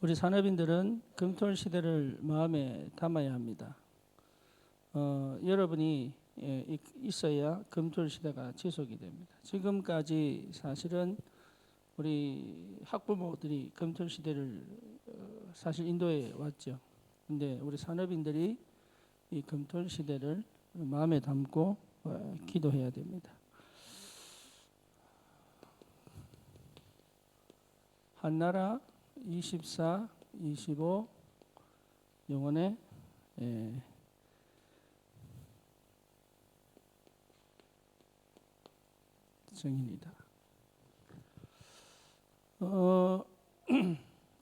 우리 산업인들은 금토일 시대를 마음에 담아야 합니다. 여러분이 있어야 금토일 시대가 지속이 됩니다. 지금까지 사실은 우리 학부모들이 금토일 시대를 사실 인도해 왔죠. 근데 우리 산업인들이 이 금토일 시대를 마음에 담고 기도해야 됩니다. 한나라 24, 25 영혼의 증인이다.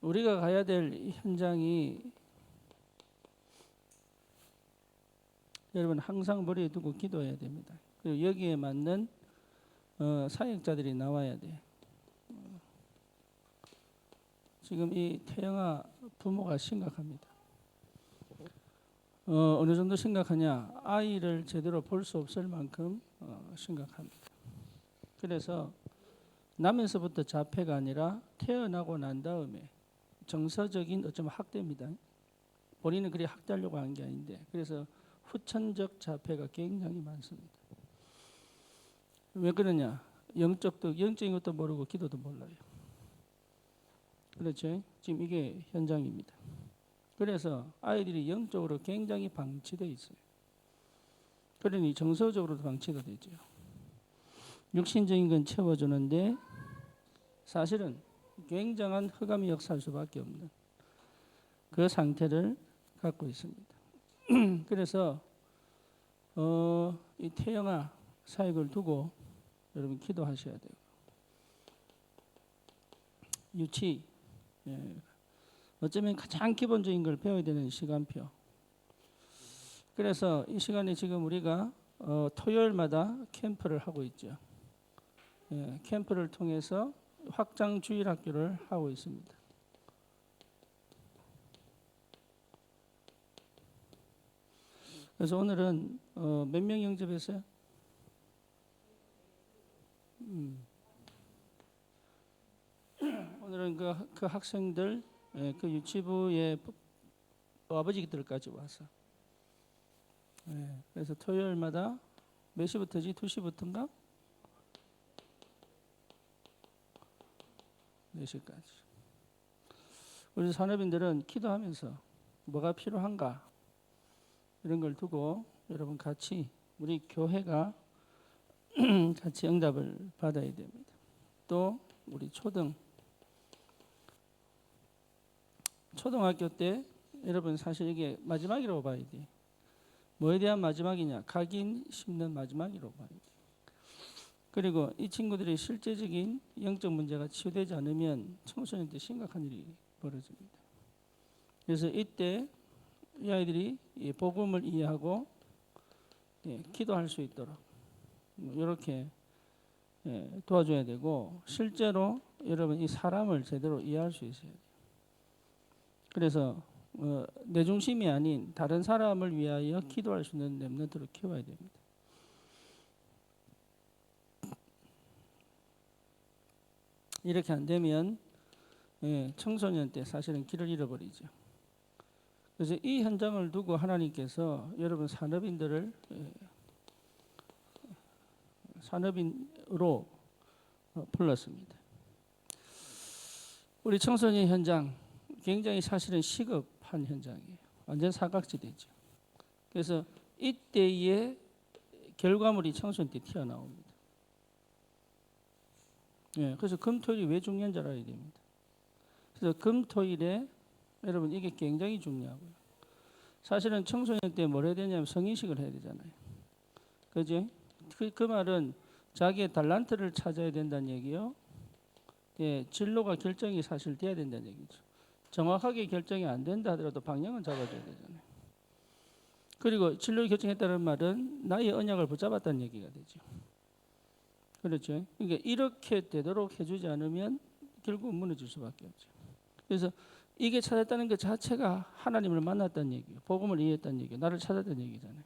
우리가 가야 될 현장이 여러분 항상 머리에 두고 기도해야 됩니다. 그리고 여기에 맞는 사역자들이 나와야 돼. 지금 이 태영아 부모가 심각합니다. 어느 정도 심각하냐? 아이를 제대로 볼 수 없을 만큼 심각합니다. 그래서 나면서부터 자폐가 아니라 태어나고 난 다음에 정서적인 어쩌면 학대입니다. 본인은 그리 학대하려고 한 게 아닌데, 그래서 후천적 자폐가 굉장히 많습니다. 왜 그러냐? 영적인 것도 모르고 기도도 몰라요. 그렇죠? 지금 이게 현장입니다. 그래서 아이들이 영적으로 굉장히 방치되어 있어요. 그러니 정서적으로도 방치가 되죠. 육신적인 건 채워주는데 사실은 굉장한 흑암이 역사할 수밖에 없는 그 상태를 갖고 있습니다. 그래서 이 태영아 사역을 두고 여러분 기도하셔야 돼요. 유치, 어쩌면 가장 기본적인 걸 배워야 되는 시간표. 그래서 이 시간에 지금 우리가 토요일마다 캠프를 하고 있죠. 캠프를 통해서 확장 주일 학교를 하고 있습니다. 그래서 오늘은 몇 명 영접했어요? 오늘은 그 학생들, 그 유치부의 아버지들까지 와서. 그래서 토요일마다 몇 시부터지? 2시부터인가? 4시까지. 우리 산업인들은 기도하면서 뭐가 필요한가? 이런 걸 두고 여러분 같이 우리 교회가 같이 응답을 받아야 됩니다. 또 우리 초등학교 때 여러분 사실 이게 마지막이라고 봐야 돼. 뭐에 대한 마지막이냐? 각인 심는 마지막이라고 봐야 돼. 그리고 이 친구들이 실제적인 영적 문제가 치유되지 않으면 청소년 때 심각한 일이 벌어집니다. 그래서 이때 이 아이들이 복음을 이해하고 기도할 수 있도록 이렇게 도와줘야 되고, 실제로 여러분 이 사람을 제대로 이해할 수 있어야 돼요. 그래서 내 중심이 아닌 다른 사람을 위하여 기도할 수 있는 렘넌트로 키워야 됩니다. 이렇게 안 되면 청소년 때 사실은 길을 잃어버리죠. 그래서 이 현장을 두고 하나님께서 여러분 산업인으로 불렀습니다. 우리 청소년 현장 굉장히 사실은 시급한 현장이에요. 완전 사각지대죠. 그래서 이때의 결과물이 청소년 때 튀어나옵니다. 그래서 금토일이 왜 중요한 줄 알아야 됩니다. 그래서 금토일에 여러분 이게 굉장히 중요하고요. 사실은 청소년 때 뭘 해야 되냐면 성인식을 해야 되잖아요. 그죠? 그 말은 자기의 달란트를 찾아야 된다는 얘기요. 진로가 결정이 사실 돼야 된다는 얘기죠. 정확하게 결정이 안 된다 하더라도 방향은 잡아줘야 되잖아요. 그리고 진로를 결정했다는 말은 나의 언약을 붙잡았다는 얘기가 되죠. 그렇죠? 그러니까 이렇게 되도록 해주지 않으면 결국 무너질 수밖에 없죠. 그래서 이게 찾았다는 것 자체가 하나님을 만났다는 얘기예요. 복음을 이해했다는 얘기예요. 나를 찾았다는 얘기잖아요.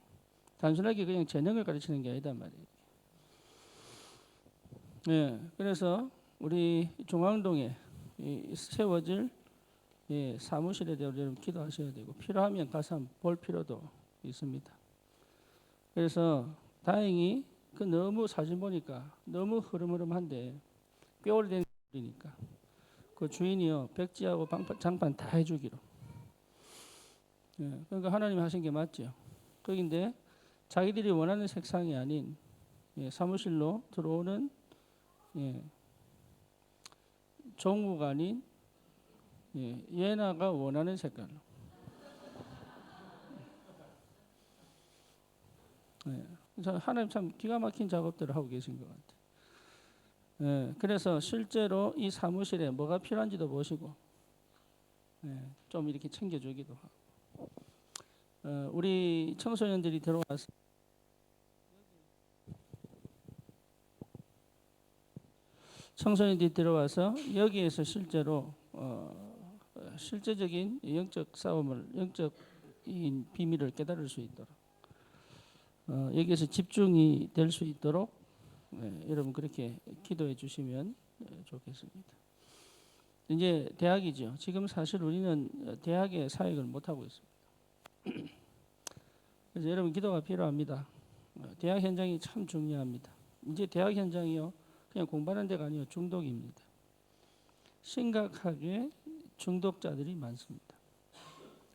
단순하게 그냥 재능을 가르치는 게 아니다 말이에요. 그래서 우리 중앙동에 세워질 예, 사무실에 대해 여러분 기도하셔야 되고 필요하면 가서 한번 볼 필요도 있습니다. 그래서 다행히 그 너무 사진 보니까 너무 흐름흐름한데 꽤 오래된 일이니까 그 주인이요 백지하고 장판 다 해주기로. 예, 그러니까 하나님 하신 게 맞죠. 거긴데 자기들이 원하는 색상이 아닌 예, 사무실로 들어오는 예, 종무가 아닌 예, 예나가 원하는 색깔로. 예, 하나님 참 기가 막힌 작업들을 하고 계신 것 같아요. 예, 그래서 실제로 이 사무실에 뭐가 필요한지도 보시고 예, 좀 이렇게 챙겨주기도 하고 우리 청소년들이 들어와서 여기에서 실제로 실제적인 영적 싸움을 영적인 비밀을 깨달을 수 있도록 여기에서 집중이 될 수 있도록 여러분 그렇게 기도해 주시면 좋겠습니다. 이제 대학이죠. 지금 사실 우리는 대학의 사역을 못 하고 있습니다. 그래서 여러분 기도가 필요합니다. 대학 현장이 참 중요합니다. 이제 대학 현장이요 그냥 공부하는 데가 아니요 중독입니다. 심각하게 중독자들이 많습니다.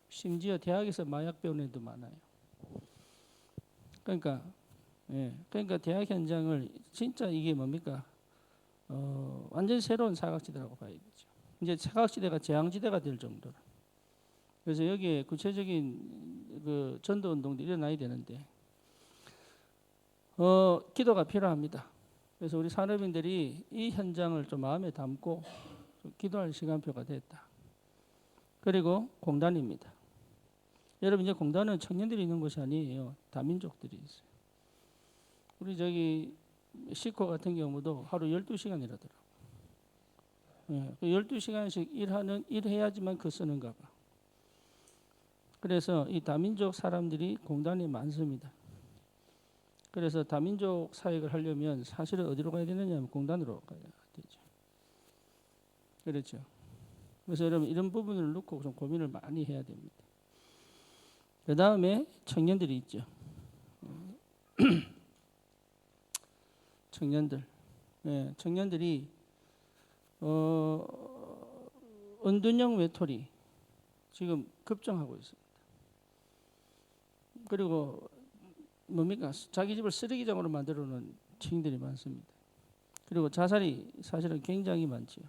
심지어 대학에서 마약 배우는 애도 많아요. 그러니까 대학 현장을 진짜 이게 뭡니까? 완전히 새로운 사각지대라고 봐야 되죠. 이제 사각지대가 재앙지대가 될 정도로. 그래서 여기에 구체적인 그 전도 운동도 일어나야 되는데 기도가 필요합니다. 그래서 우리 산업인들이 이 현장을 좀 마음에 담고 좀 기도할 시간표가 됐다. 그리고 공단입니다. 여러분 이제 공단은 청년들이 있는 곳이 아니에요. 다민족들이 있어요. 우리 저기 시코 같은 경우도 하루 12시간 일하더라고. 예, 12시간씩 일해야지만 그 쓰는가 봐. 그래서 이 다민족 사람들이 공단에 많습니다. 그래서 다민족 사역을 하려면 사실은 어디로 가야 되느냐면 공단으로 가야 되죠. 그렇죠. 그래서 여러분 이런 부분을 놓고 좀 고민을 많이 해야 됩니다. 그 다음에 청년들이 있죠. 청년들. 예, 청년들이 은둔형 외톨이 지금 급증하고 있습니다. 그리고 뭡니까? 자기 집을 쓰레기장으로 만들어 놓은 층들이 많습니다. 그리고 자살이 사실은 굉장히 많지요.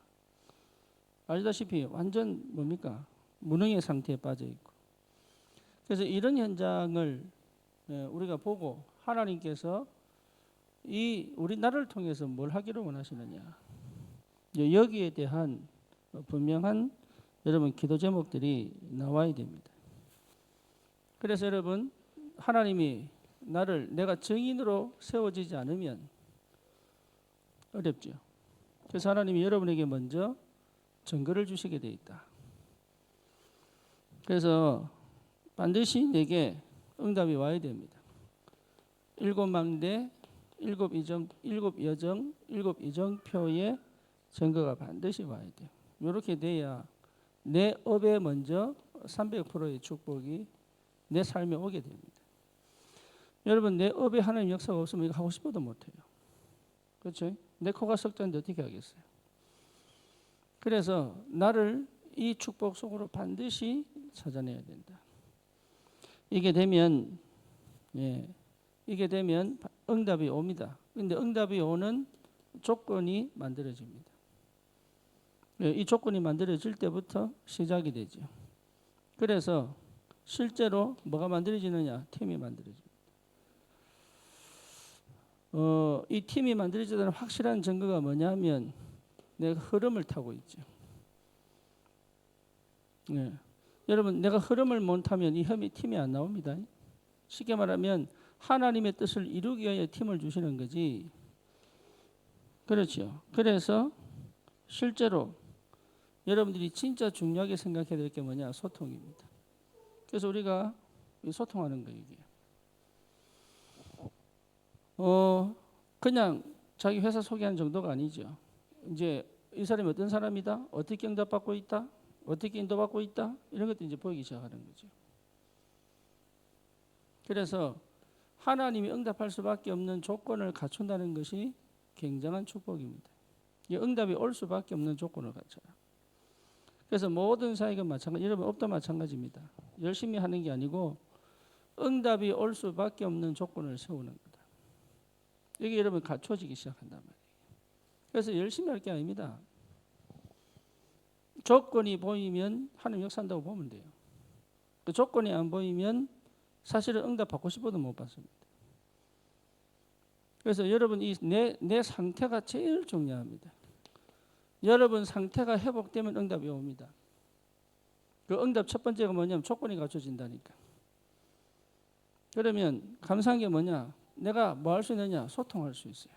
알다시피 완전 뭡니까? 무능의 상태에 빠져 있고. 그래서 이런 현장을 우리가 보고 하나님께서 이 우리나라를 통해서 뭘 하기를 원하시느냐. 여기에 대한 분명한 여러분 기도 제목들이 나와야 됩니다. 그래서 여러분 하나님이 내가 증인으로 세워지지 않으면 어렵죠. 그래서 하나님이 여러분에게 먼저 증거를 주시게 돼 있다. 그래서 반드시 내게 응답이 와야 됩니다. 7망대, 7여정, 7이정표의 증거가 반드시 와야 돼요. 이렇게 돼야 내 업에 먼저 300%의 축복이 내 삶에 오게 됩니다. 여러분 내 업에 하나님 역사가 없으면 이거 하고 싶어도 못해요. 그렇죠? 내 코가 석자인데 어떻게 하겠어요? 그래서 나를 이 축복 속으로 반드시 찾아내야 된다. 이게 되면 응답이 옵니다. 그런데 응답이 오는 조건이 만들어집니다. 이 조건이 만들어질 때부터 시작이 되죠. 그래서 실제로 뭐가 만들어지느냐? 팀이 만들어집니다. 이 팀이 만들어지는 확실한 증거가 뭐냐면 내가 흐름을 타고 있죠. 여러분 내가 흐름을 못 타면 이 팀이 안 나옵니다. 쉽게 말하면 하나님의 뜻을 이루기 위해 팀을 주시는 거지. 그렇죠. 그래서 실제로 여러분들이 진짜 중요하게 생각해야 될 게 뭐냐? 소통입니다. 그래서 우리가 소통하는 거예요. 이게. 그냥 자기 회사 소개하는 정도가 아니죠. 이제 이 사람이 어떤 사람이다? 어떻게 응답받고 있다? 어떻게 인도받고 있다? 이런 것도 이제 보이기 시작하는 거죠. 그래서 하나님이 응답할 수밖에 없는 조건을 갖춘다는 것이 굉장한 축복입니다. 이 응답이 올 수밖에 없는 조건을 갖춰라. 그래서 모든 사역은 마찬가지, 여러분 업도 마찬가지입니다. 열심히 하는 게 아니고 응답이 올 수밖에 없는 조건을 세우는 거다. 이게 여러분 갖춰지기 시작한단 말이에요. 그래서 열심히 할 게 아닙니다. 조건이 보이면 하나님 역사한다고 보면 돼요. 그 조건이 안 보이면 사실은 응답 받고 싶어도 못 받습니다. 그래서 여러분 내 상태가 제일 중요합니다. 여러분 상태가 회복되면 응답이 옵니다. 그 응답 첫 번째가 뭐냐면 조건이 갖춰진다니까. 그러면 감사한 게 뭐냐? 내가 뭐 할 수 있느냐? 소통할 수 있어요.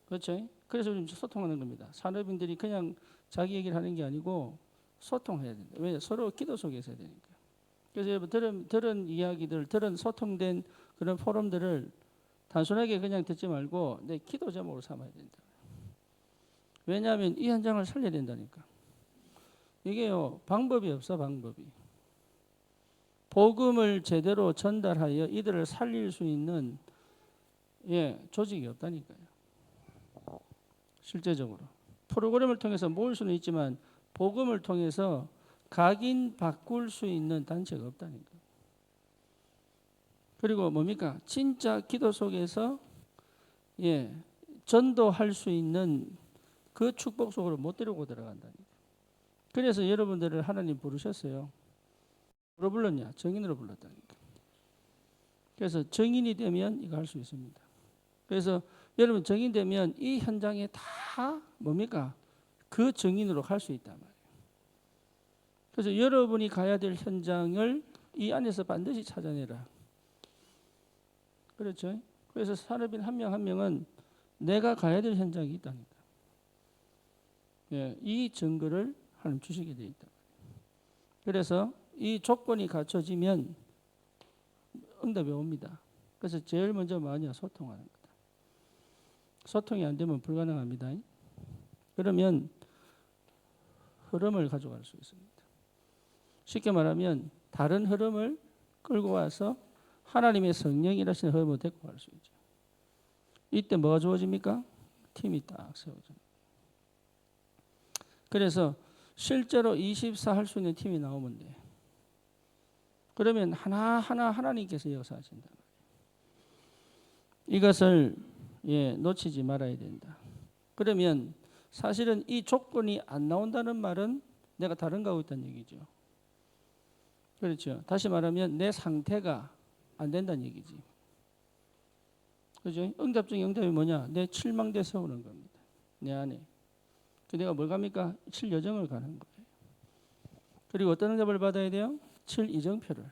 그렇죠? 그래서 지금 소통하는 겁니다. 산업인들이 그냥 자기 얘기를 하는 게 아니고 소통해야 된다. 왜? 서로 기도 속에서 해야 되니까. 그래서 여러분 들은 이야기들, 들은 소통된 그런 포럼들을 단순하게 그냥 듣지 말고 내 기도 제목으로 삼아야 된다. 왜냐하면 이 현장을 살려야 된다니까. 이게요, 방법이 없어, 방법이. 복음을 제대로 전달하여 이들을 살릴 수 있는 조직이 없다니까요. 실제적으로. 프로그램을 통해서 모을 수는 있지만 복음을 통해서 각인 바꿀 수 있는 단체가 없다니까. 그리고 뭡니까? 진짜 기도 속에서 전도할 수 있는 그 축복 속으로 못 데리고 들어간다니까. 그래서 여러분들을 하나님 부르셨어요. 뭐로 불렀냐? 정인으로 불렀다니까. 그래서 정인이 되면 이거 할 수 있습니다. 그래서 여러분 정인 되면 이 현장에 다 뭡니까? 그 정인으로 갈 수 있단 말이에요. 그래서 여러분이 가야 될 현장을 이 안에서 반드시 찾아내라. 그렇죠? 그래서 산업인 한 명 한 명은 내가 가야 될 현장이 있다니까. 이 증거를 하나님 주시게 돼 있다. 그래서 이 조건이 갖춰지면 응답이 옵니다. 그래서 제일 먼저 뭐냐? 소통하는 거다. 소통이 안 되면 불가능합니다. 그러면 흐름을 가져갈 수 있습니다. 쉽게 말하면 다른 흐름을 끌고 와서 하나님의 성령이라시는 흐름을 데리고 갈 수 있죠. 이때 뭐가 주어집니까? 팀이 딱 세워져요. 그래서 실제로 24 할 수 있는 팀이 나오면 돼. 그러면 하나하나 하나님께서 역사하신다. 이것을 놓치지 말아야 된다. 그러면 사실은 이 조건이 안 나온다는 말은 내가 다른 거 하고 있다는 얘기죠. 그렇죠. 다시 말하면 내 상태가 안 된다는 얘기지. 그죠? 응답 중에 응답이 뭐냐? 내 칠망대 세우는 겁니다. 내 안에. 내가 뭘 갑니까? 7여정을 가는 거예요. 그리고 어떤 응답을 받아야 돼요? 7이정표를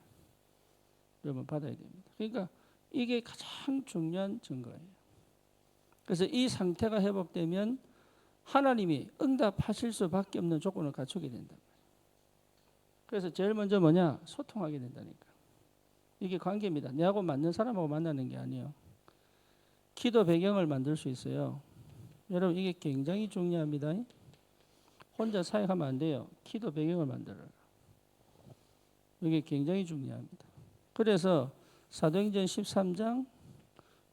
여러분 받아야 됩니다. 그러니까 이게 가장 중요한 증거예요. 그래서 이 상태가 회복되면 하나님이 응답하실 수밖에 없는 조건을 갖추게 된다. 그래서 제일 먼저 뭐냐? 소통하게 된다니까. 이게 관계입니다. 내하고 맞는 사람하고 만나는 게 아니에요. 기도 배경을 만들 수 있어요. 여러분 이게 굉장히 중요합니다. 혼자 사역하면 안 돼요. 기도 배경을 만들어라. 이게 굉장히 중요합니다. 그래서 사도행전 13장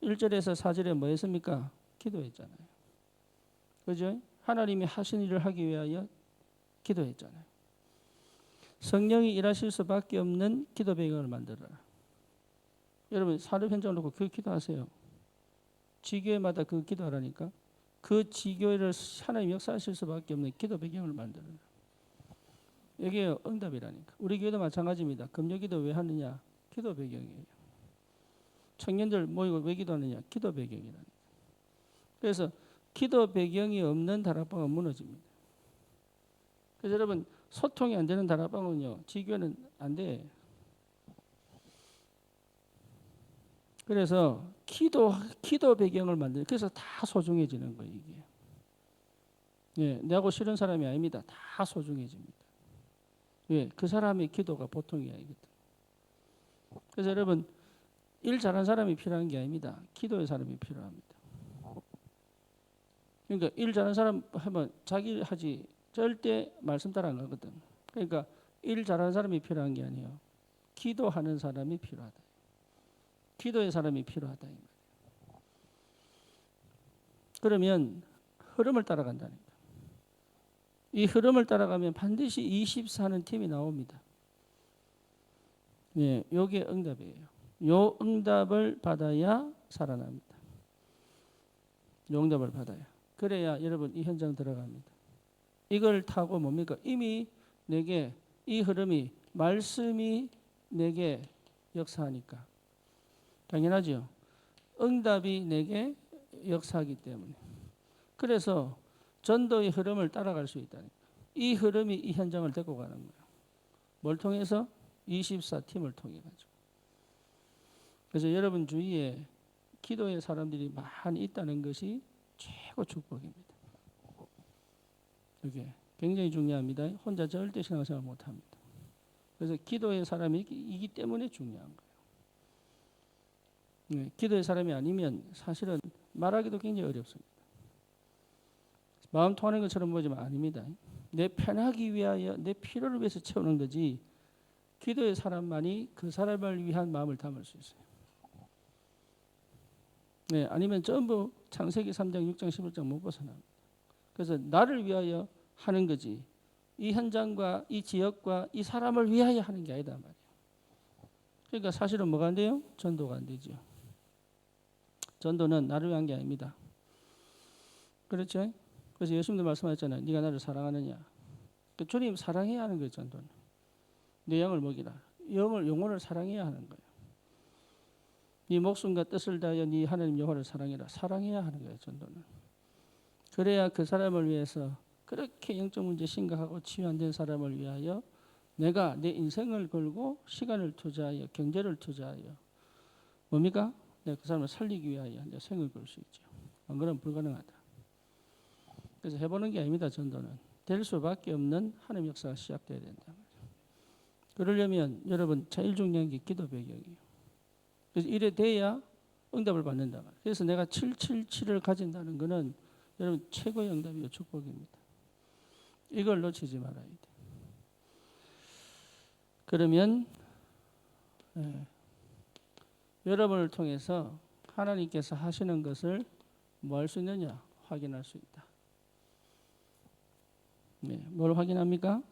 1절에서 4절에 뭐 했습니까? 기도했잖아요. 그죠? 하나님이 하신 일을 하기 위하여 기도했잖아요. 성령이 일하실 수밖에 없는 기도 배경을 만들어라. 여러분 산업 현장을 놓고 그 기도하세요. 지교회마다 그 기도하라니까. 그 지교회를 하나님 역사하실 수밖에 없는 기도 배경을 만들어라. 이게 응답이라니까. 우리 교회도 마찬가지입니다. 금요기도 왜 하느냐? 기도 배경이에요. 청년들 모이고 왜 기도하느냐? 기도 배경이라니까. 그래서 기도 배경이 없는 다락방은 무너집니다. 그래서 여러분 소통이 안 되는 다락방은요, 지교회는 안 돼. 그래서 기도 배경을 만들. 그래서 다 소중해지는 거예요 이게. 내하고 싫은 사람이 아닙니다. 다 소중해집니다. 그 사람의 기도가 보통이 아니거든. 그래서 여러분 일 잘하는 사람이 필요한 게 아닙니다. 기도의 사람이 필요합니다. 그러니까 일 잘하는 사람 하면 자기 하지 절대 말씀 따라 안 가거든. 그러니까 일 잘하는 사람이 필요한 게 아니에요. 기도하는 사람이 필요하다. 기도의 사람이 필요하다. 그러면 흐름을 따라간다니까. 이 흐름을 따라가면 반드시 24는 팀이 나옵니다. 예, 요게 응답이에요. 요 응답을 받아야 살아납니다. 요 응답을 받아야. 그래야 여러분 이 현장 들어갑니다. 이걸 타고 뭡니까? 이미 내게 이 흐름이 말씀이 내게 역사하니까. 당연하죠. 응답이 내게 역사하기 때문에. 그래서 전도의 흐름을 따라갈 수 있다니까. 이 흐름이 이 현장을 데리고 가는 거예요. 뭘 통해서? 24팀을 통해 가지고. 그래서 여러분 주위에 기도의 사람들이 많이 있다는 것이 최고 축복입니다. 이게 굉장히 중요합니다. 혼자 절대 신앙생활 못합니다. 그래서 기도의 사람이기 때문에 중요한 거예요. 네, 기도의 사람이 아니면 사실은 말하기도 굉장히 어렵습니다. 마음 통하는 것처럼 보지만 아닙니다. 내 편하기 위하여 내 필요를 위해서 채우는 거지 기도의 사람만이 그 사람을 위한 마음을 담을 수 있어요. 네, 아니면 전부 창세기 3장, 6장, 11장 못 벗어납니다. 그래서 나를 위하여 하는 거지 이 현장과 이 지역과 이 사람을 위하여 하는 게 아니다 말이에요. 그러니까 사실은 뭐가 안 돼요? 전도가 안 되죠. 전도는 나를 위한 게 아닙니다. 그렇죠? 그래서 예수님도 말씀하셨잖아요. 네가 나를 사랑하느냐. 그 주님 사랑해야 하는 거예요. 전도는. 내 영을 먹이라. 영혼을 사랑해야 하는 거예요. 네 목숨과 뜻을 다하여 네 하나님 여호와를 사랑해라. 사랑해야 하는 거예요. 전도는. 그래야 그 사람을 위해서 그렇게 영적 문제 심각하고 치유 안 된 사람을 위하여 내가 내 인생을 걸고 시간을 투자하여 경제를 투자하여 뭡니까? 내가 그 사람을 살리기 위하여 내 생을 걸 수 있죠. 안 그러면 불가능하다. 그래서 해보는 게 아닙니다. 전도는. 될 수밖에 없는 하나님 역사가 시작돼야 된다. 그러려면 여러분 제일 중요한 게 기도 배경이에요. 그래서 이래 돼야 응답을 받는다. 그래서 내가 777을 가진다는 것은 여러분 최고의 응답이요 축복입니다. 이걸 놓치지 말아야 돼. 그러면 여러분을 통해서 하나님께서 하시는 것을 뭐 할 수 있느냐? 확인할 수 있다. 네, 뭘 확인합니까?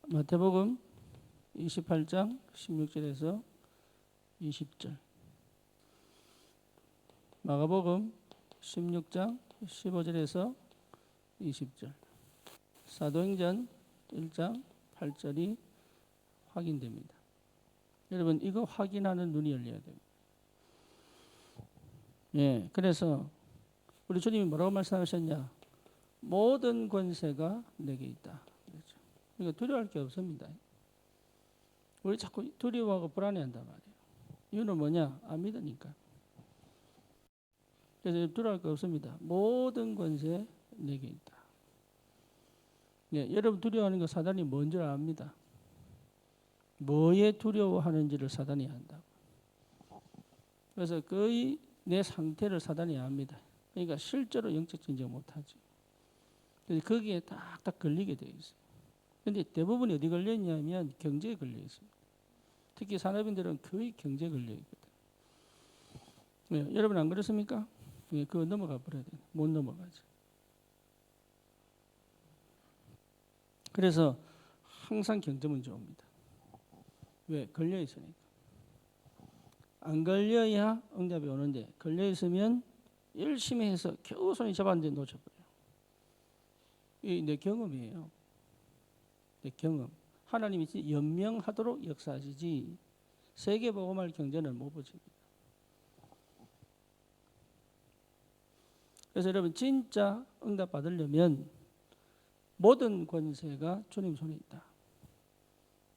마태복음 28장 16절에서 20절, 마가복음 16장 15절에서 20절, 사도행전 1장 8절이 확인됩니다. 여러분 이거 확인하는 눈이 열려야 됩니다. 예, 그래서 우리 주님이 뭐라고 말씀하셨냐? 모든 권세가 내게 있다. 그렇죠. 그러니까 두려워할 게 없습니다. 우리 자꾸 두려워하고 불안해한단 말이에요. 이유는 뭐냐? 안 믿으니까. 그래서 두려워할 게 없습니다. 모든 권세 내게 있다. 예, 여러분 두려워하는 거 사단이 뭔 줄 압니다. 뭐에 두려워하는지를 사단이 안다. 그래서 거의 내 상태를 사단이 압니다. 그러니까 실제로 영적 진정 못하죠. 그래서 거기에 딱딱 걸리게 되어 있어요. 그런데 대부분이 어디 걸려 있냐면 경제에 걸려 있습니다. 특히 산업인들은 거의 경제에 걸려 있거든요. 네, 여러분 안 그렇습니까? 네, 그거 넘어가 버려야 돼요. 못 넘어가죠. 그래서 항상 경제문 좋습니다. 왜? 걸려 있으니까. 안 걸려야 응답이 오는데 걸려 있으면 열심히 해서 겨우 손이 잡았는데 놓쳐버려요. 이 내 경험이에요. 내 경험. 하나님이 연명하도록 역사하시지 세계복음할 경제는 못 보십니다. 그래서 여러분 진짜 응답 받으려면 모든 권세가 주님 손에 있다.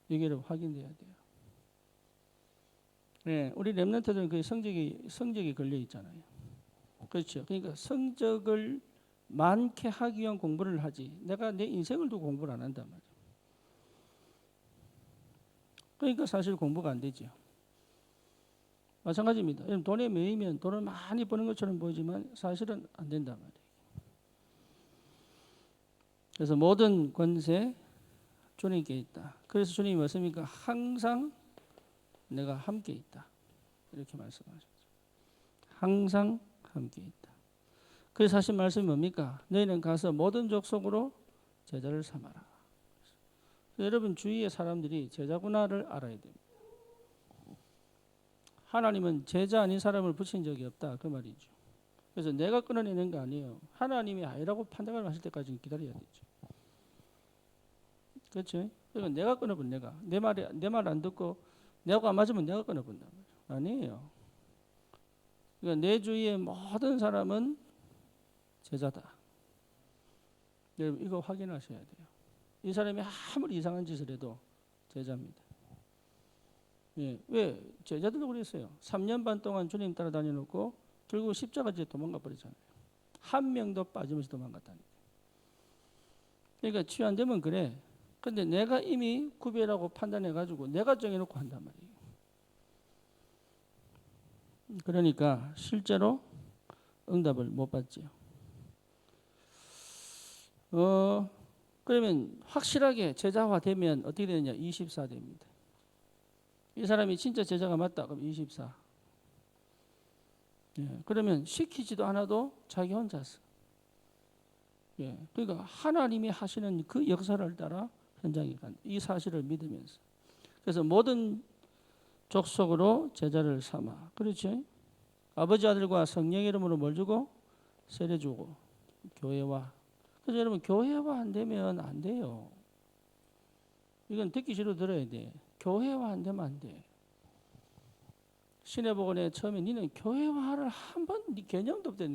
이게 여러분 확인돼야 돼요. 네, 우리 렘넌트들은 그 성적이 걸려 있잖아요. 그렇죠. 그러니까 성적을 많게 하기 위한 공부를 하지. 내가 내 인생을 두고 공부를 안 한단 말이에요. 그러니까 사실 공부가 안 되죠. 마찬가지입니다. 돈에 매이면 돈을 많이 버는 것처럼 보이지만 사실은 안 된단 말이에요. 그래서 모든 권세 주님께 있다. 그래서 주님이 뭐습니까? 항상 내가 함께 있다. 이렇게 말씀하셨죠. 항상 함께 있다. 그래서 하신 말씀이 뭡니까? 너희는 가서 모든 족속으로 제자를 삼아라. 여러분 주위의 사람들이 제자구나를 알아야 됩니다. 하나님은 제자 아닌 사람을 붙인 적이 없다. 그 말이죠. 그래서 내가 끊어내는 거 아니에요. 하나님이 아니라고 판단을 하실 때까지 기다려야 되죠. 그렇죠? 그러니까 내가 끊어본 내가 내 말 안 듣고 내가 안 맞으면 내가 끊어본다. 아니에요. 그러니까 내 주위의 모든 사람은 제자다. 여러분 이거 확인하셔야 돼요. 이 사람이 아무리 이상한 짓을 해도 제자입니다. 예, 왜 제자들도 그랬어요. 3년 반 동안 주님 따라다녀놓고 결국 십자가지에 도망가 버리잖아요. 한 명도 빠지면서 도망갔다니까. 그러니까 취한 되면 그래. 근데 내가 이미 구별하고 판단해가지고 내가 정해놓고 한단 말이에요. 그러니까 실제로 응답을 못 받지요. 그러면 확실하게 제자화 되면 어떻게 되느냐? 24 됩니다. 이 사람이 진짜 제자가 맞다. 그럼 24. 예, 그러면 시키지도 않아도 자기 혼자서. 예, 그러니까 하나님이 하시는 그 역사를 따라 현장에 간다. 이 사실을 믿으면서. 그래서 모든 족속으로 제자를 삼아. 그렇지? 아버지 아들과 성령의 이름으로 뭘 주고? 세례 주고. 교회와. 그래서 여러분 교회화 안 되면 안 돼요. 이건 듣기 싫어 들어야 돼. 교회화 안 되면 안 돼. 신해복원에 처음에 니는 교회화를 한번 네 개념도 없다.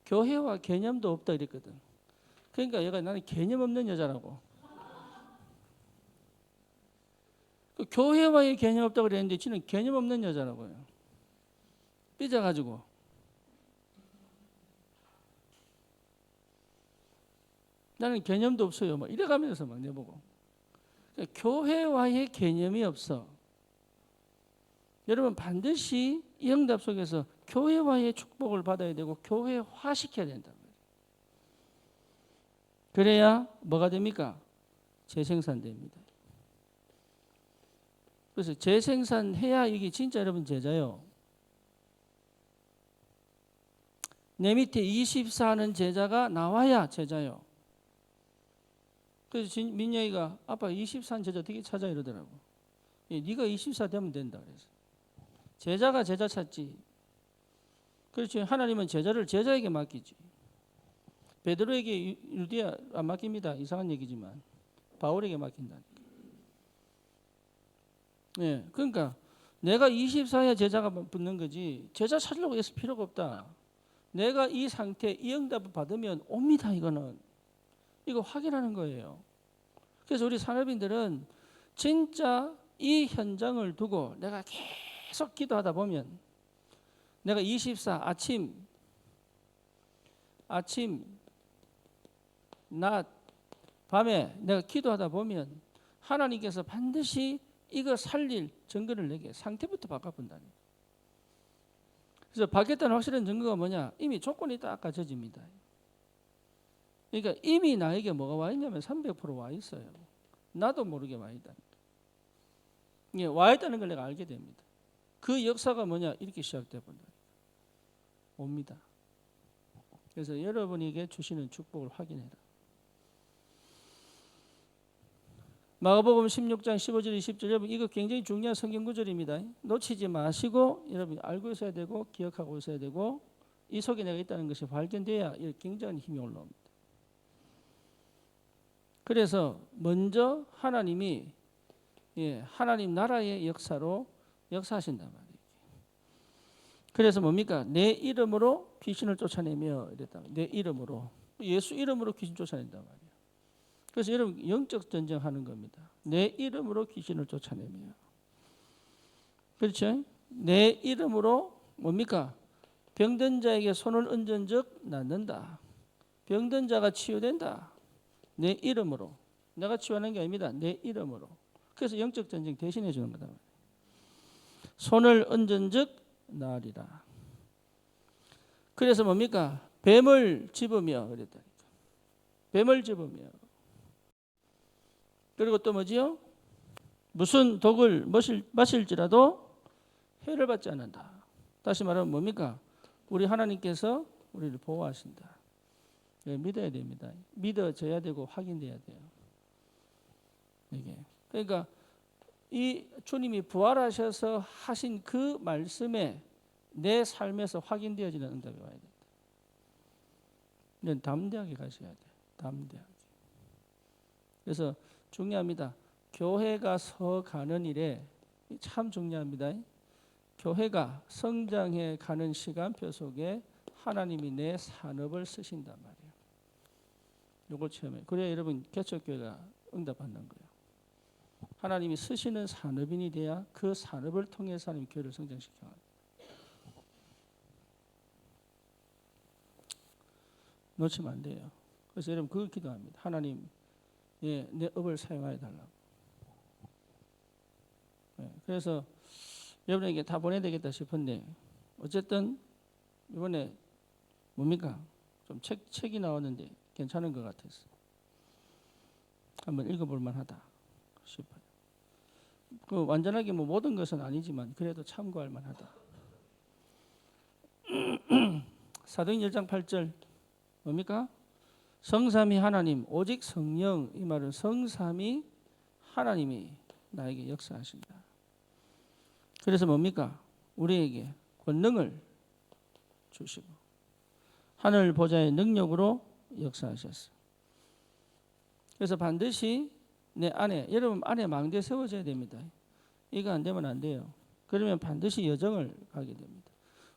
교회화 개념도 없다 이랬거든. 그러니까 얘가 나는 개념 없는 여자라고. 그 교회화의 개념 없다고 그랬는데 지는 개념 없는 여자라고요. 삐져가지고. 나는 개념도 없어요. 막 이래가면서 막 내보고. 그러니까 교회화의 개념이 없어. 여러분 반드시 이 응답 속에서 교회화의 축복을 받아야 되고 교회화 시켜야 된다. 그래야 뭐가 됩니까? 재생산됩니다. 그래서 재생산해야 이게 진짜 여러분 제자요. 내 밑에 24하는 제자가 나와야 제자요. 그래서 민영이가 아빠 24는 제자 어떻게 찾아 이러더라고. 예, 네가 24 되면 된다 그래서. 제자가 제자 찾지. 그렇지. 하나님은 제자를 제자에게 맡기지. 베드로에게 유대야 안 맡깁니다. 이상한 얘기지만 바울에게 맡긴다니까. 예, 그러니까 내가 24야 제자가 붙는 거지. 제자 찾으려고 애쓸 필요가 없다. 내가 이 상태, 이 응답을 받으면 옵니다. 이거는 이거 확인하는 거예요. 그래서 우리 산업인들은 진짜 이 현장을 두고 내가 계속 기도하다 보면 내가 24 아침 낮 밤에 내가 기도하다 보면 하나님께서 반드시 이거 살릴 증거를 내게 상태부터 바꿔본다니. 그래서 바뀌었다는 확실한 증거가 뭐냐? 이미 조건이 딱 갖춰집니다. 그러니까 이미 나에게 뭐가 와 있냐면 300% 와 있어요. 나도 모르게 와 있다. 와 있다는 걸 내가 알게 됩니다. 그 역사가 뭐냐? 이렇게 시작돼 본다. 옵니다. 그래서 여러분에게 주시는 축복을 확인해라. 마가복음 16장 15절 20절 여러분 이거 굉장히 중요한 성경 구절입니다. 놓치지 마시고 여러분 알고 있어야 되고 기억하고 있어야 되고 이 속에 내가 있다는 것이 발견돼야 굉장한 힘이 올라옵니다. 그래서 먼저 하나님이 하나님 나라의 역사로 역사하신단 말이에요. 그래서 뭡니까? 내 이름으로 귀신을 쫓아내며 이랬다. 내 이름으로 예수 이름으로 귀신 쫓아낸단 말이에요. 그래서 여러분 영적 전쟁하는 겁니다. 내 이름으로 귀신을 쫓아내며. 그렇죠? 내 이름으로 뭡니까? 병든 자에게 손을 얹은 즉 낫는다. 병든 자가 치유된다. 내 이름으로. 내가 치유하는 게 아닙니다. 내 이름으로. 그래서 영적 전쟁 대신해 주는 거다. 손을 얹은 즉 나으리라. 그래서 뭡니까? 뱀을 집으며 그랬다니까. 뱀을 집으며. 그리고 또 뭐지요? 무슨 독을 마실지라도 해를 받지 않는다. 다시 말하면 뭡니까? 우리 하나님께서 우리를 보호하신다. 믿어야 됩니다. 믿어져야 되고 확인돼야 돼요. 이게. 그러니까 이 주님이 부활하셔서 하신 그 말씀에 내 삶에서 확인되어지는 응답이 와야 된다. 이건 담대하게 가셔야 돼요. 담대하게. 그래서 중요합니다. 교회가 서가는 일에 참 중요합니다. 교회가 성장해 가는 시간표 속에 하나님이 내 산업을 쓰신단 말이에요. 이걸 체험해요. 그래야 여러분 개척교회가 응답받는 거예요. 하나님이 쓰시는 산업인이 돼야 그 산업을 통해서 하나님 교회를 성장시켜요. 놓치면 안 돼요. 그래서 여러분 그걸 기도합니다. 하나님, 내 업을 사용하여 달라고. 그래서 여러분에게 다 보내야 되겠다 싶은데 어쨌든 이번에 뭡니까? 좀 책이 나왔는데 괜찮은 것 같아서 한번 읽어볼 만하다 싶어요. 그 완전하게 모든 것은 아니지만 그래도 참고할 만하다. 사도행 1장 8절 뭡니까? 성삼위 하나님 오직 성령, 이 말은 성삼위 하나님이 나에게 역사하신다. 그래서 뭡니까? 우리에게 권능을 주시고 하늘 보좌의 능력으로 역사하셨어. 그래서 반드시 내 안에, 여러분 안에 망대 세워져야 됩니다. 이거 안 되면 안 돼요. 그러면 반드시 여정을 가게 됩니다.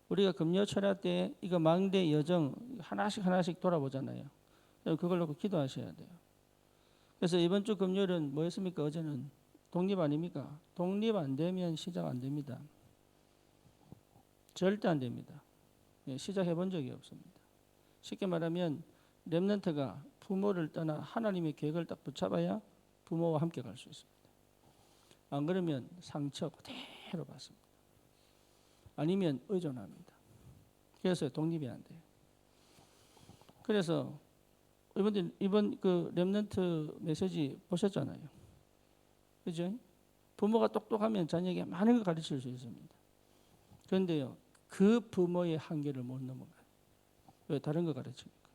우리가 금요 철야 때 이거 망대 여정 하나씩 돌아보잖아요. 그걸 놓고 기도하셔야 돼요. 그래서 이번 주 금요일은 뭐였습니까? 어제는 독립 아닙니까? 독립 안 되면 시작 안 됩니다. 절대 안 됩니다. 시작해 본 적이 없습니다. 쉽게 말하면 렘넌트가 부모를 떠나 하나님의 계획을 딱 붙잡아야 부모와 함께 갈 수 있습니다. 안 그러면 상처 그대로 받습니다. 아니면 의존합니다. 그래서 독립이 안 돼요. 그래서 이번 그 렘넌트 메시지 보셨잖아요. 그죠? 부모가 똑똑하면 자녀에게 많은 걸 가르칠 수 있습니다. 그런데요, 그 부모의 한계를 못 넘어가요. 왜? 다른 거 가르치니까.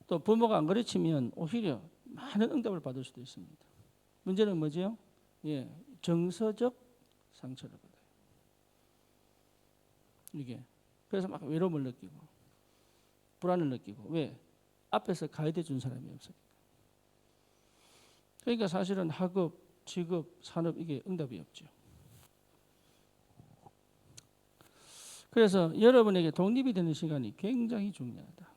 또 부모가 안 가르치면 오히려 많은 응답을 받을 수도 있습니다. 문제는 뭐죠? 정서적 상처를 받아요. 이게. 그래서 막 외로움을 느끼고 불안을 느끼고. 왜? 앞에서 가이드 준 사람이 없으니까. 그러니까 사실은 학업, 직업, 산업 이게 응답이 없죠. 그래서 여러분에게 독립이 되는 시간이 굉장히 중요하다.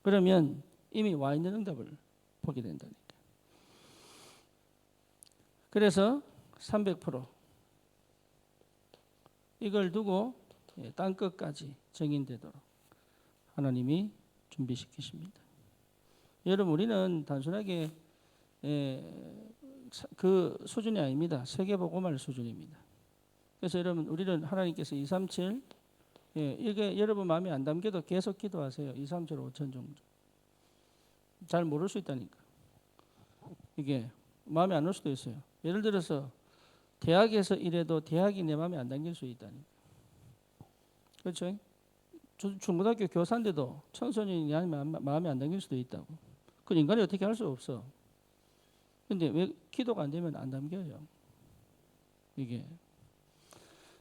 그러면 이미 와 있는 응답을 보게 된다니까. 그래서 300% 이걸 두고 땅 끝까지 정인되도록 하나님이 준비시키십니다. 여러분 우리는 단순하게 그 수준이 아닙니다. 세계복음할 수준입니다. 그래서 여러분 우리는 하나님께서 237 이게 여러분 마음에 안 담겨도 계속 기도하세요. 237 5천 정도. 잘 모를 수 있다니까. 이게 마음에 안 올 수도 있어요. 예를 들어서 대학에서 일해도 대학이 내 마음에 안 담길 수 있다니까. 그렇죠? 중고등학교 교사인데도 청소년이 마음에 안 담길 수도 있다고. 그건 인간이 어떻게 할 수 없어. 근데 왜 기도가 안 되면 안 담겨요? 이게.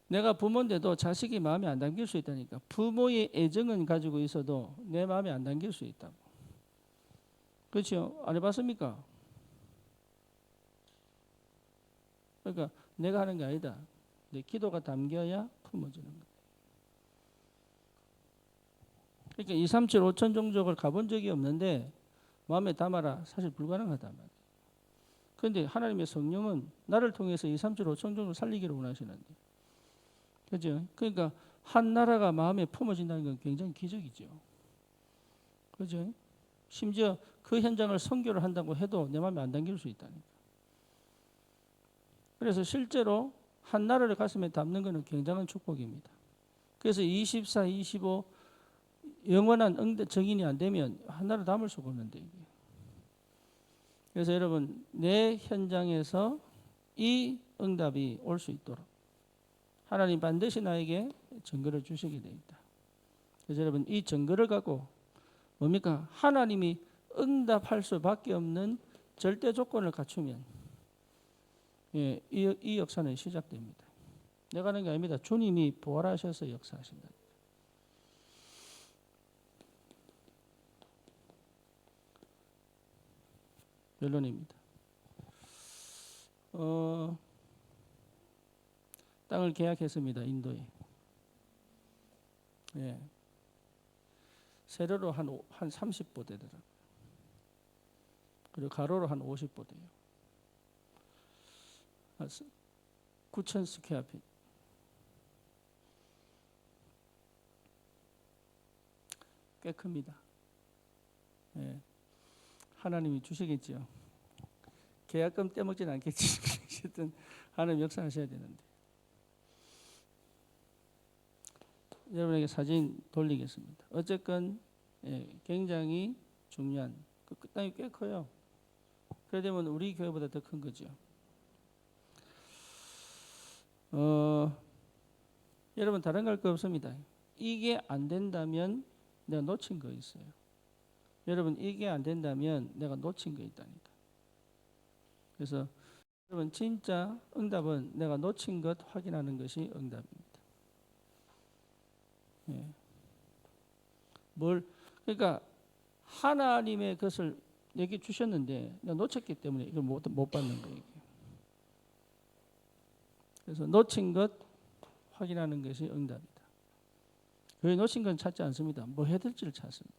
내가 부모인데도 자식이 마음에 안 담길 수 있다니까. 부모의 애정은 가지고 있어도 내 마음에 안 담길 수 있다고. 그렇죠? 안 해봤습니까? 그러니까 내가 하는 게 아니다. 내 기도가 담겨야 품어지는 거예요. 그러니까 237 5천 종족을 가본 적이 없는데 마음에 담아라 사실 불가능하단 말이에요. 그런데 하나님의 성령은 나를 통해서 237 5천 종족을 살리기를 원하시는데, 그죠? 그러니까 한 나라가 마음에 품어진다는 건 굉장히 기적이죠. 그죠? 심지어 그 현장을 선교를 한다고 해도 내 마음에 안 담길 수 있다니까. 그래서 실제로 한 나라를 가슴에 담는 것은 굉장한 축복입니다. 그래서 24, 25 영원한 정인이 안 되면 한 나라 담을 수가 없는데 이게. 그래서 여러분 내 현장에서 이 응답이 올 수 있도록 하나님 반드시 나에게 증거를 주시게 되어 있다. 그래서 여러분 이 증거를 갖고 뭡니까? 하나님이 응답할 수밖에 없는 절대 조건을 갖추면 예, 이 역사는 시작됩니다. 내가 하는 게 아닙니다. 주님이 부활하셔서 역사하신다. 결론입니다. 땅을 계약했습니다. 인도에. 예. 세로로 한 30보 되더라고요. 그리고 가로로 한 50보 돼요. 9,000 스퀘어 핏. 꽤 큽니다. 예. 하나님이 주시겠죠. 계약금 떼먹지는 않겠지. 어쨌든 하나님 역사하셔야 되는데. 여러분에게 사진 돌리겠습니다. 어쨌건 예, 굉장히 중요한 그 땅이 꽤 커요. 그래 되면 우리 교회보다 더 큰 거죠. 여러분 다른 거 할 거 없습니다. 이게 안 된다면 내가 놓친 거 있어요. 여러분 이게 안 된다면 내가 놓친 거 있다니까. 그래서 여러분 진짜 응답은 내가 놓친 것 확인하는 것이 응답입니다. 예. 그러니까 하나님의 것을 내게 주셨는데 내가 놓쳤기 때문에 이걸 못 받는 거예요. 그래서 놓친 것 확인하는 것이 응답이다. 왜 놓친 건 찾지 않습니다. 뭐 해야 될지를 찾습니다.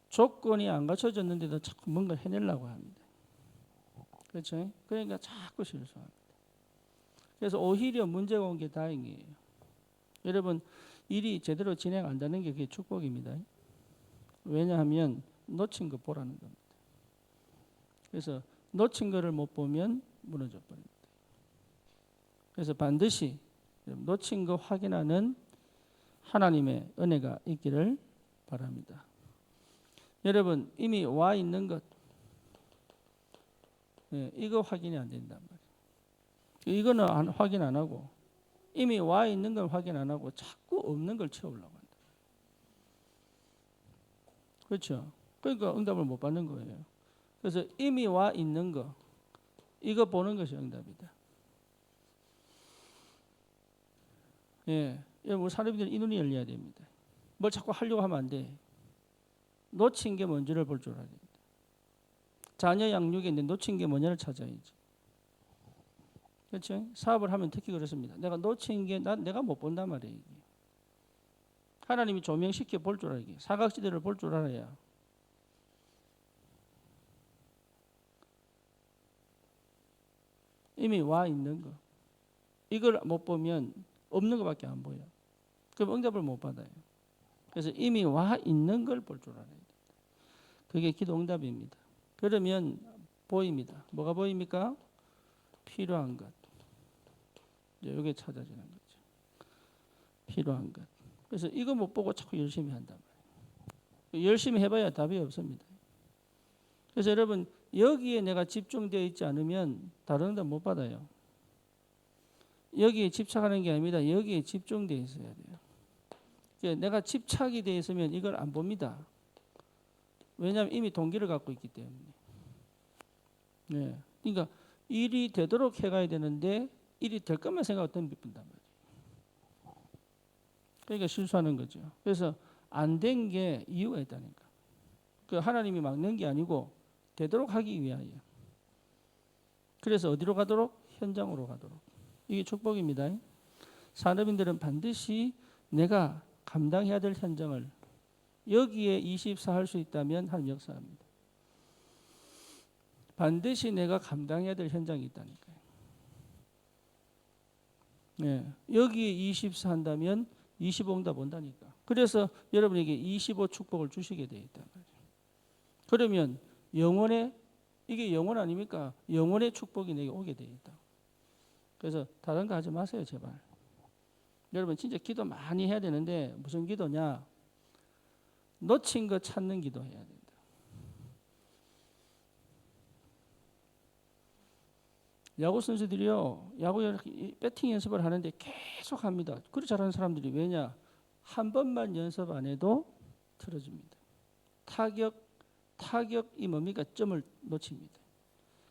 조건이 안 갖춰졌는데도 자꾸 뭔가 해내려고 합니다. 그렇죠? 그러니까 자꾸 실수합니다. 그래서 오히려 문제가 온 게 다행이에요. 여러분 일이 제대로 진행 안 되는 게 그게 축복입니다. 왜냐하면 놓친 거 보라는 겁니다. 그래서 놓친 거를 못 보면 무너져 버립니다. 그래서 반드시 놓친 거 확인하는 하나님의 은혜가 있기를 바랍니다. 여러분 이미 와 있는 것 이거 확인이 안 된단 말이에요. 이거는 확인 안 하고 이미 와 있는 걸 확인 안 하고 자꾸 없는 걸 채우려고 한다. 그렇죠? 그러니까 응답을 못 받는 거예요. 그래서 이미 와 있는 거 이거 보는 것이 응답이다. 예, 우리 사람들은 이 눈이 열려야 됩니다. 뭘 자꾸 하려고 하면 안 돼. 놓친 게 뭔지를 볼 줄 알아야 됩니다. 자녀 양육에 놓친 게 뭐냐를 찾아야지. 그렇죠? 사업을 하면 특히 그렇습니다. 내가 놓친 게 내가 못 본단 말이에요. 이게. 하나님이 조명시켜 볼 줄 알아야 사각지대를 볼 줄 알아야. 이미 와 있는 거. 이걸 못 보면 없는 것밖에 안 보여. 그럼 응답을 못 받아요. 그래서 이미 와 있는 걸 볼 줄 알아야 돼요. 그게 기도 응답입니다. 그러면 보입니다. 뭐가 보입니까? 필요한 것. 이게 찾아지는 거죠. 필요한 것. 그래서 이거 못 보고 자꾸 열심히 한단 말이에요. 열심히 해봐야 답이 없습니다. 그래서 여러분 여기에 내가 집중되어 있지 않으면 다른 응답 못 받아요. 여기에 집착하는 게 아닙니다. 여기에 집중되어 있어야 돼요. 그러니까 내가 집착이 되어 있으면 이걸 안 봅니다. 왜냐하면 이미 동기를 갖고 있기 때문에. 네. 그러니까 일이 되도록 해가야 되는데 일이 될 것만 생각하고 덤빈단 말이에요. 그러니까 실수하는 거죠. 그래서 안 된 게 이유가 있다니까. 그 하나님이 막는 게 아니고 되도록 하기 위하여. 그래서 어디로 가도록? 현장으로 가도록. 이게 축복입니다. 산업인들은 반드시 내가 감당해야 될 현장을 여기에 24 할 수 있다면 하나님 역사합니다. 반드시 내가 감당해야 될 현장이 있다니까요. 네, 여기에 24 한다면 25응답 온다니까. 그래서 여러분에게 25 축복을 주시게 되어 있단 말이에요. 그러면 영원의 이게 영원 아닙니까? 영원의 축복이 내게 오게 되어 있다. 그래서 다른 거 하지 마세요, 제발. 여러분 진짜 기도 많이 해야 되는데 무슨 기도냐? 놓친 거 찾는 기도 해야 된다. 야구 선수들이요, 야구 배팅 연습을 하는데 계속 합니다. 그리 잘하는 사람들이 왜냐? 한 번만 연습 안 해도 틀어집니다. 타격이 뭡니까? 점을 놓칩니다.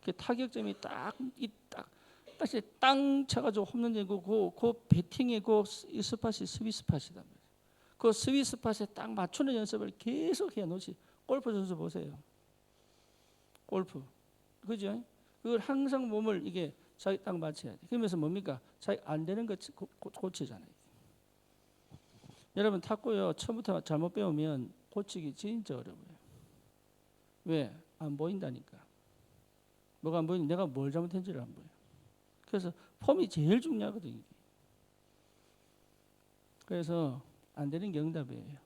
그 타격점이 땅 쳐가지고 홈런 되고 그 배팅의 이 스팟이 스윗스팟이다. 그 스윗스팟에 딱 맞추는 연습을 계속 해야 놓지. 골프 선수 보세요. 골프, 그죠? 그걸 항상 몸을 이게 자기 딱 맞춰야 돼. 그러면서 뭡니까? 자기 안 되는 거 고치잖아요. 여러분 탁구요 처음부터 잘못 배우면 고치기 진짜 어려워요. 왜? 안 보인다니까. 뭐가 안 보이니? 내가 뭘 잘못했는지를 안 보여. 그래서 폼이 제일 중요하거든요. 그래서 안 되는 게 응답이에요.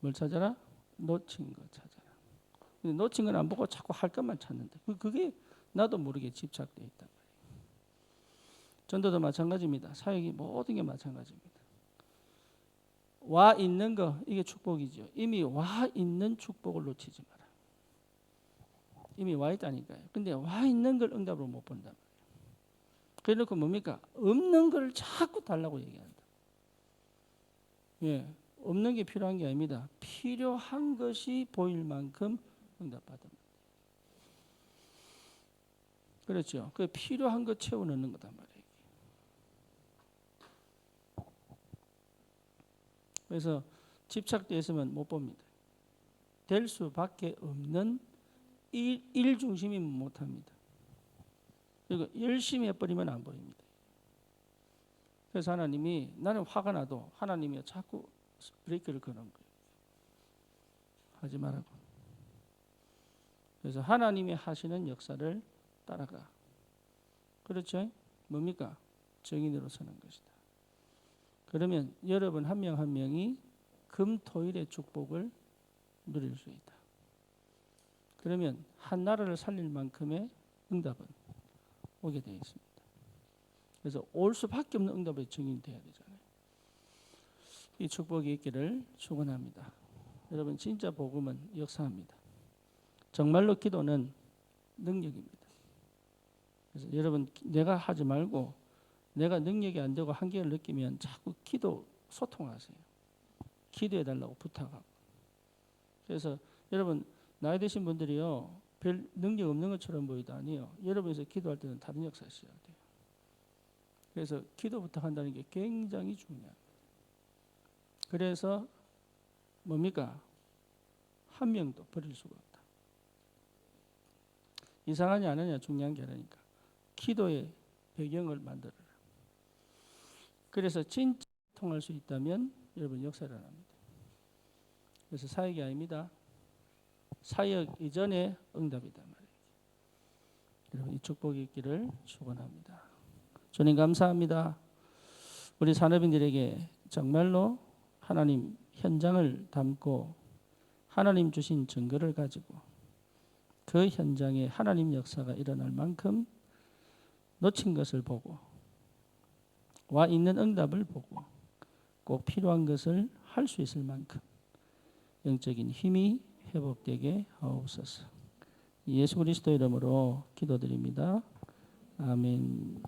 뭘 찾아라? 놓친 거 찾아라. 근데 놓친 건 안 보고 자꾸 할 것만 찾는데 그게 나도 모르게 집착되어 있단 말이에요. 전도도 마찬가지입니다. 사역이 모든 게 마찬가지입니다. 와 있는 거 이게 축복이죠. 이미 와 있는 축복을 놓치지 마라. 이미 와 있다니까요. 근데 와 있는 걸 응답으로 못 본단 말이에요. 그래놓고 뭡니까? 없는 걸 자꾸 달라고 얘기한다. 예, 없는 게 필요한 게 아닙니다. 필요한 것이 보일 만큼 응답받으면 돼요. 그렇죠. 그 필요한 것 채워 넣는 거단 말이에요. 그래서 집착되어 있으면 못 봅니다. 될 수밖에 없는 일 중심이면 못 합니다. 그리고 열심히 해버리면 안 보입니다. 그래서 하나님이 나는 화가 나도 하나님이 자꾸 브레이크를 거는 거예요. 하지 말라고. 그래서 하나님이 하시는 역사를 따라가. 그렇죠? 뭡니까? 정인으로 서는 것이다. 그러면 여러분 한 명 한 명이 금, 토, 일의 축복을 누릴 수 있다. 그러면 한 나라를 살릴 만큼의 응답은 오게 되어 있습니다. 그래서 올 수밖에 없는 응답의 증인이 되어야 되잖아요. 이 축복이 있기를 축원합니다. 여러분 진짜 복음은 역사합니다. 정말로 기도는 능력입니다. 그래서 여러분 내가 하지 말고 내가 능력이 안 되고 한계를 느끼면 자꾸 기도 소통하세요. 기도해 달라고 부탁하고. 그래서 여러분 나이 드신 분들이요 별 능력 없는 것처럼 보이도 아니에요. 여러분에서 기도할 때는 다른 역사 있어야 돼요. 그래서 기도 부탁한다는 게 굉장히 중요합니다. 그래서 뭡니까? 한 명도 버릴 수가 없다. 이상하냐 안 하냐 중요한 게 아니니까 기도의 배경을 만들어라. 그래서 진짜 통할 수 있다면 여러분 역사를 합니다. 그래서 사역이 아닙니다. 사역 이전에 응답이다 말이에요. 여러분 이 축복이 있기를 축원합니다. 주님 감사합니다. 우리 산업인들에게 정말로 하나님 현장을 담고 하나님 주신 증거를 가지고 그 현장에 하나님 역사가 일어날 만큼 놓친 것을 보고 와 있는 응답을 보고 꼭 필요한 것을 할 수 있을 만큼 영적인 힘이 회복되게 하옵소서. 예수 그리스도 이름으로 기도드립니다. 아멘.